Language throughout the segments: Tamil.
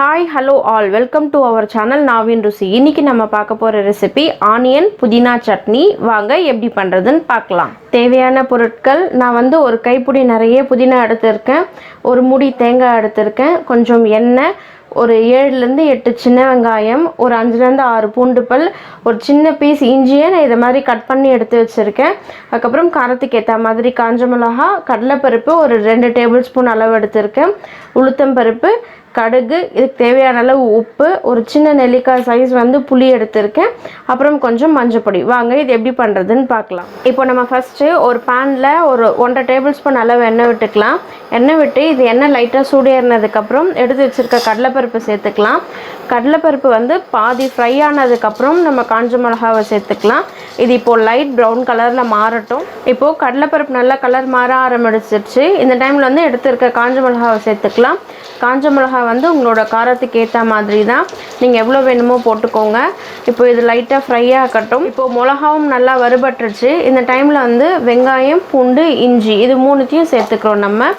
Hi, hello all. Welcome to our channel Naavin Rusi. இன்னைக்கு நம்ம பார்க்க போற ரெசிபி ஆனியன் புதினா சட்னி. வாங்க எப்படி பண்றதுன்னு பார்க்கலாம். தேவையான பொருட்கள் நான் வந்து ஒரு கைப்பிடி நிறைய புதினா எடுத்துர்க்கேன். ஒரு மூடி தேங்காய் எடுத்துர்க்கேன். கொஞ்சம் எண்ணெய், ஒரு 7 லிருந்து 8 சின்ன வெங்காயம், ஒரு 5 லிருந்து 6 பூண்டு பல், ஒரு சின்ன பீஸ் இஞ்சியை நான் இதை மாதிரி கட் பண்ணி எடுத்து வச்சுருக்கேன். அதுக்கப்புறம் காரத்துக்கு ஏற்ற மாதிரி காஞ்ச மிளகா, கடலைப்பருப்பு ஒரு 2 டேபிள் ஸ்பூன் அளவு எடுத்துருக்கேன். உளுத்தம்பருப்பு, கடுகு, இதுக்கு தேவையான அளவு உப்பு, ஒரு சின்ன நெல்லிக்காய் சைஸ் வந்து புளி எடுத்திருக்கேன். அப்புறம் கொஞ்சம் மஞ்சப்பொடி. வாங்க இது எப்படி பண்ணுறதுன்னு பார்க்கலாம். இப்போ நம்ம ஃபஸ்ட்டு ஒரு பேனில் ஒரு 1.5 டேபிள் ஸ்பூன் அளவு எண்ணெய் விட்டுக்கலாம். எண்ணெய் விட்டு இது எண்ணெய் லைட்டாக சூடேறினதுக்கப்புறம் எடுத்து வச்சுருக்க கடலைப்பருப்பு சேர்த்துக்கலாம். கடலைப்பருப்பு வந்து பாதி ஃப்ரை ஆனதுக்கப்புறம் நம்ம காஞ்ச மிளகாவை சேர்த்துக்கலாம். இது இப்போது லைட் ப்ரௌன் கலரில் மாறட்டும். இப்போது கடலைப்பருப்பு நல்லா கலர் மாற ஆரம்பிச்சிருச்சு. இந்த டைமில் வந்து எடுத்துருக்க காஞ்ச மிளகாவை சேர்த்துக்கலாம். காஞ்ச மிளகாய் வந்து உங்களோட காரத்துக்கு ஏற்ற மாதிரி தான், நீங்கள் எவ்வளோ வேணுமோ போட்டுக்கோங்க. இப்போ இது லைட்டாக ஃப்ரை ஆகட்டும். இப்போது மிளகாவும் நல்லா வறுபட்டுருச்சு. இந்த டைமில் வந்து வெங்காயம், பூண்டு, இஞ்சி இது மூணுத்தையும் சேர்த்துக்கிறோம். நம்ம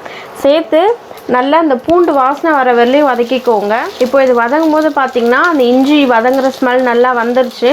சேர்த்து நல்லா அந்த பூண்டு வாசனை வர வரலையும் வதக்கிக்கோங்க. இப்போ இது வதங்கும் போது பார்த்திங்கன்னா அந்த இஞ்சி வதங்குற ஸ்மெல் நல்லா வந்துருச்சு.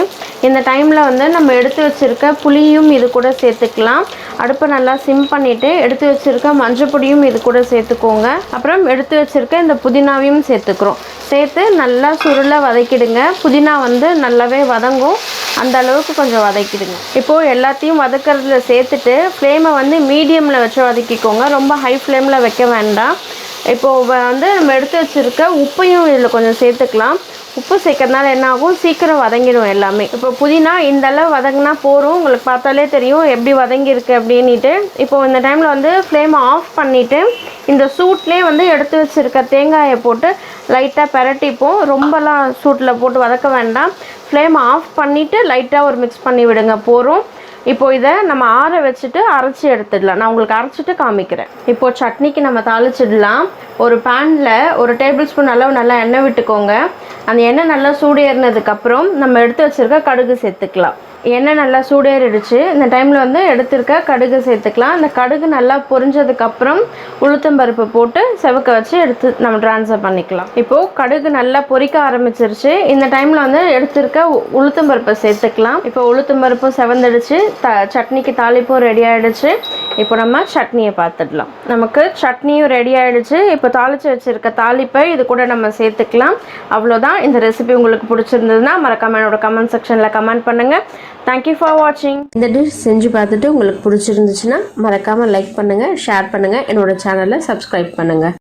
இந்த டைமில் வந்து நம்ம எடுத்து வச்சுருக்க புளியும் இது கூட சேர்த்துக்கலாம். அடுப்பை நல்லா சிம் பண்ணிவிட்டு எடுத்து வச்சுருக்க மஞ்சள் பொடியும் இது கூட சேர்த்துக்கோங்க. அப்புறம் எடுத்து வச்சுருக்க இந்த புதினாவையும் சேர்த்துக்கிறோம். சேர்த்து நல்லா சுருளை வதக்கிடுங்க. புதினா வந்து நல்லாவே வதங்கும், அந்த அளவுக்கு கொஞ்சம் வதக்கிடுங்க. இப்போது எல்லாத்தையும் வதக்கிறதுல சேர்த்துட்டு ஃப்ளேமை வந்து மீடியமில் வச்சு வதக்கிக்கோங்க. ரொம்ப ஹை ஃப்ளேமில் வைக்க வேண்டாம். இப்போது வந்து நம்ம எடுத்து வச்சுருக்க உப்பையும் இதில் கொஞ்சம் சேர்த்துக்கலாம். உப்பு சேர்க்கறதுனால என்ன ஆகும், சீக்கிரம் வதங்கிடும் எல்லாமே. இப்போ புதினா இந்த அளவு வதங்கினா போகிறோம். உங்களுக்கு பார்த்தாலே தெரியும் எப்படி வதங்கியிருக்கு அப்படின்ட்டு. இப்போது இந்த டைமில் வந்து ஃப்ளேமை ஆஃப் பண்ணிவிட்டு இந்த சூட்லேயே வந்து எடுத்து வச்சுருக்க தேங்காயை போட்டு லைட்டாக பெரட்டிப்போம். ரொம்பலாம் சூட்டில் போட்டு வதக்க வேண்டாம். ஃப்ளேமை ஆஃப் பண்ணிவிட்டு லைட்டாக ஒரு மிக்ஸ் பண்ணி விடுங்க போகிறோம். இப்போது இதை நம்ம ஆற வச்சுட்டு அரைச்சி எடுத்துடலாம். நான் உங்களுக்கு அரைச்சிட்டு காமிக்கிறேன். இப்போது சட்னிக்கு நம்ம தாளிச்சிடலாம். ஒரு பேனில் ஒரு டேபிள் ஸ்பூன் அளவு நல்லா எண்ணெய் விட்டுக்கோங்க. அந்த எண்ணெய் நல்லா சூடேறினதுக்கப்புறம் நம்ம எடுத்து வச்சுருக்க கடுகு சேர்த்துக்கலாம். எண்ணெய் நல்லா சூடேறிடுச்சு. இந்த டைமில் வந்து எடுத்துருக்க கடுகு சேர்த்துக்கலாம். அந்த கடுகு நல்லா பொரிஞ்சதுக்கப்புறம் உளுத்தம்பருப்பு போட்டு செவக்க வச்சு எடுத்து நம்ம ட்ரான்ஸ்ஃபர் பண்ணிக்கலாம். இப்போது கடுகு நல்லா பொரிக்க ஆரம்பிச்சிருச்சு. இந்த டைமில் வந்து எடுத்துருக்க உளுத்தம்பருப்பை சேர்த்துக்கலாம். இப்போ உளுத்தம்பருப்பும் செவந்துடுச்சு. சட்னிக்கு தாளிப்பும் ரெடி ஆகிடுச்சு. இப்போ நம்ம சட்னியை பார்த்துடலாம். நமக்கு சட்னியும் ரெடி ஆகிடுச்சு. இப்போ தாளித்து வச்சுருக்க தாளிப்பை இது கூட நம்ம சேர்த்துக்கலாம். அவ்வளோதான். இந்த ரெசிபி உங்களுக்கு பிடிச்சிருந்ததுன்னா மறக்காம என்னோட கமெண்ட் செக்ஷனில் கமெண்ட் பண்ணுங்கள். தேங்க்யூ ஃபார் வாட்சிங். இந்த டிஷ் செஞ்சு பார்த்துட்டு உங்களுக்கு பிடிச்சிருந்துச்சுன்னா மறக்காமல் லைக் பண்ணுங்கள், ஷேர் பண்ணுங்கள், என்னோட சேனலை சப்ஸ்கிரைப் பண்ணுங்கள்.